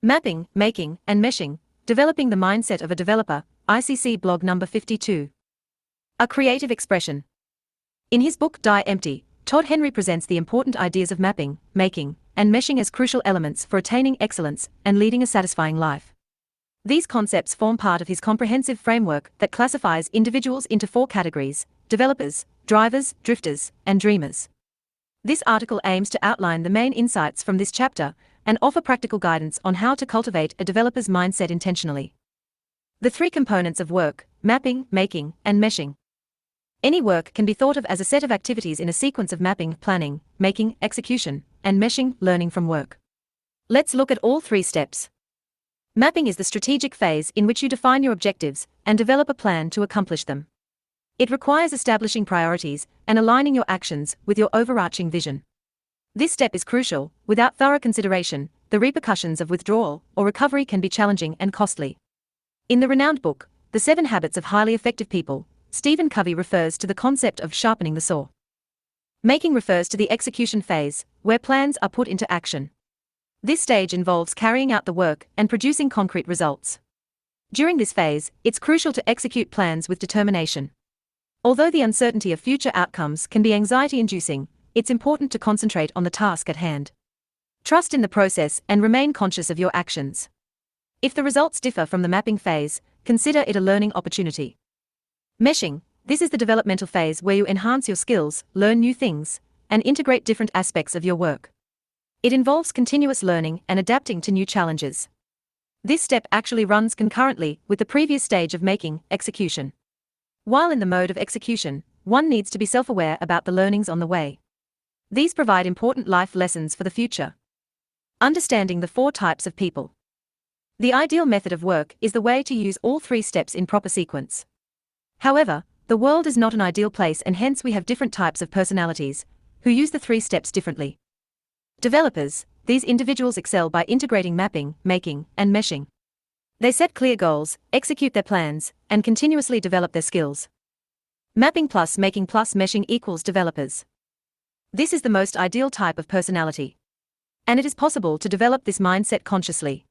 Mapping, Making, and Meshing, Developing the Mindset of a Developer, ICC blog number 52. A creative expression. In his book Die Empty, Todd Henry presents the important ideas of mapping, making, and meshing as crucial elements for attaining excellence and leading a satisfying life. These concepts form part of his comprehensive framework that classifies individuals into 4 categories: developers, drivers, drifters, and dreamers. This article aims to outline the main insights from this chapter and offer practical guidance on how to cultivate a developer's mindset intentionally. The 3 components of work: mapping, making, and meshing. Any work can be thought of as a set of activities in a sequence of mapping, planning, making, execution, and meshing, learning from work. Let's look at all 3 steps. Mapping is the strategic phase in which you define your objectives and develop a plan to accomplish them. It requires establishing priorities and aligning your actions with your overarching vision. This step is crucial. Without thorough consideration, the repercussions of withdrawal or recovery can be challenging and costly. In the renowned book, The 7 Habits of Highly Effective People, Stephen Covey refers to the concept of sharpening the saw. Making refers to the execution phase, where plans are put into action. This stage involves carrying out the work and producing concrete results. During this phase, it's crucial to execute plans with determination. Although the uncertainty of future outcomes can be anxiety-inducing, it's important to concentrate on the task at hand. Trust in the process and remain conscious of your actions. If the results differ from the mapping phase, consider it a learning opportunity. Meshing. This is the developmental phase where you enhance your skills, learn new things, and integrate different aspects of your work. It involves continuous learning and adapting to new challenges. This step actually runs concurrently with the previous stage of making, execution. While in the mode of execution, one needs to be self-aware about the learnings on the way. These provide important life lessons for the future. Understanding the 4 types of people. The ideal method of work is the way to use all 3 steps in proper sequence. However, the world is not an ideal place, and hence we have different types of personalities who use the 3 steps differently. Developers. These individuals excel by integrating mapping, making, and meshing. They set clear goals, execute their plans, and continuously develop their skills. Mapping plus making plus meshing equals developers. This is the most ideal type of personality. And it is possible to develop this mindset consciously.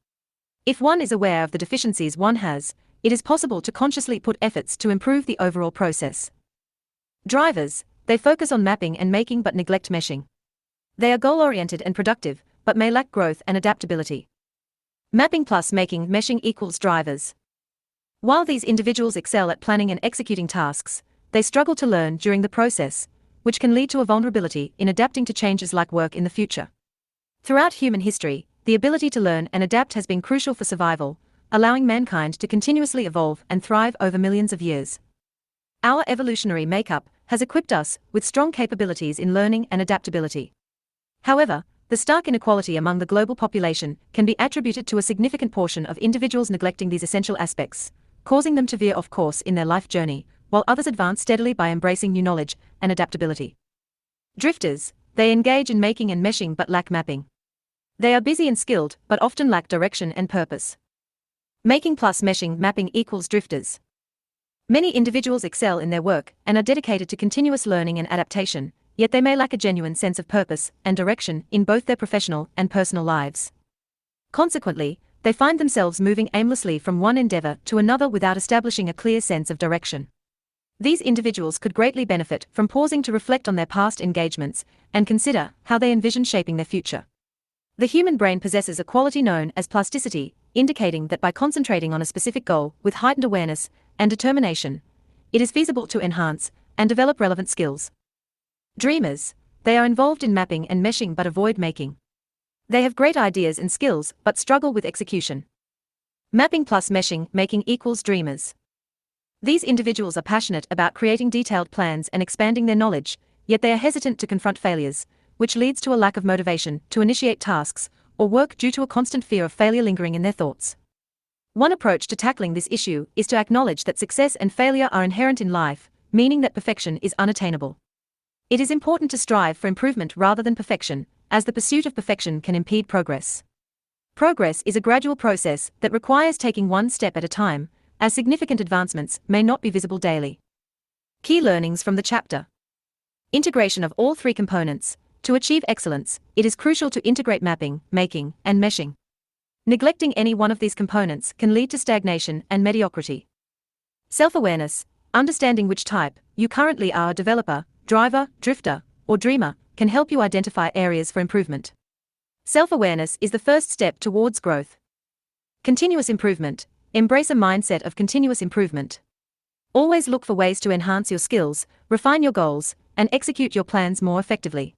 If one is aware of the deficiencies one has, it is possible to consciously put efforts to improve the overall process. Drivers. They focus on mapping and making but neglect meshing. They are goal-oriented and productive, but may lack growth and adaptability. Mapping plus making meshing equals drivers. While these individuals excel at planning and executing tasks, they struggle to learn during the process, which can lead to a vulnerability in adapting to changes like work in the future. Throughout human history, the ability to learn and adapt has been crucial for survival, allowing mankind to continuously evolve and thrive over millions of years. Our evolutionary makeup has equipped us with strong capabilities in learning and adaptability. However, the stark inequality among the global population can be attributed to a significant portion of individuals neglecting these essential aspects, causing them to veer off course in their life journey, while others advance steadily by embracing new knowledge and adaptability. Drifters. They engage in making and meshing but lack mapping. They are busy and skilled but often lack direction and purpose. Making plus meshing mapping equals drifters. Many individuals excel in their work and are dedicated to continuous learning and adaptation, yet they may lack a genuine sense of purpose and direction in both their professional and personal lives. Consequently, they find themselves moving aimlessly from one endeavor to another without establishing a clear sense of direction. These individuals could greatly benefit from pausing to reflect on their past engagements and consider how they envision shaping their future. The human brain possesses a quality known as plasticity, indicating that by concentrating on a specific goal with heightened awareness and determination, it is feasible to enhance and develop relevant skills. Dreamers. They are involved in mapping and meshing but avoid making. They have great ideas and skills but struggle with execution. Mapping plus meshing making equals dreamers. These individuals are passionate about creating detailed plans and expanding their knowledge, yet they are hesitant to confront failures, which leads to a lack of motivation to initiate tasks or work due to a constant fear of failure lingering in their thoughts. One approach to tackling this issue is to acknowledge that success and failure are inherent in life, meaning that perfection is unattainable. It is important to strive for improvement rather than perfection, as the pursuit of perfection can impede progress. Progress is a gradual process that requires taking one step at a time, as significant advancements may not be visible daily. Key learnings from the chapter. Integration of all 3 components. To achieve excellence, it is crucial to integrate mapping, making, and meshing. Neglecting any one of these components can lead to stagnation and mediocrity. Self-awareness, understanding which type you currently are, a developer, driver, drifter, or dreamer, can help you identify areas for improvement. Self-awareness is the first step towards growth. Continuous improvement. Embrace a mindset of continuous improvement. Always look for ways to enhance your skills, refine your goals, and execute your plans more effectively.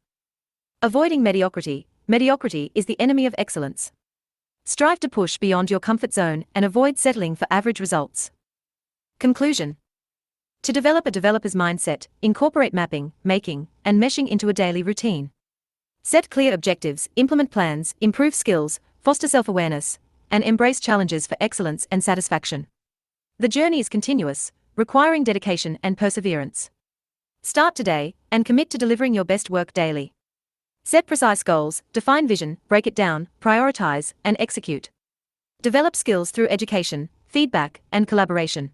Avoiding mediocrity. Mediocrity is the enemy of excellence. Strive to push beyond your comfort zone and avoid settling for average results. Conclusion. To develop a developer's mindset, incorporate mapping, making, and meshing into a daily routine. Set clear objectives, implement plans, improve skills, foster self-awareness, and embrace challenges for excellence and satisfaction. The journey is continuous, requiring dedication and perseverance. Start today and commit to delivering your best work daily. Set precise goals, define vision, break it down, prioritize, and execute. Develop skills through education, feedback, and collaboration.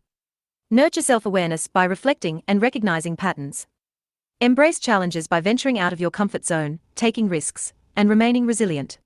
Nurture self-awareness by reflecting and recognizing patterns. Embrace challenges by venturing out of your comfort zone, taking risks, and remaining resilient.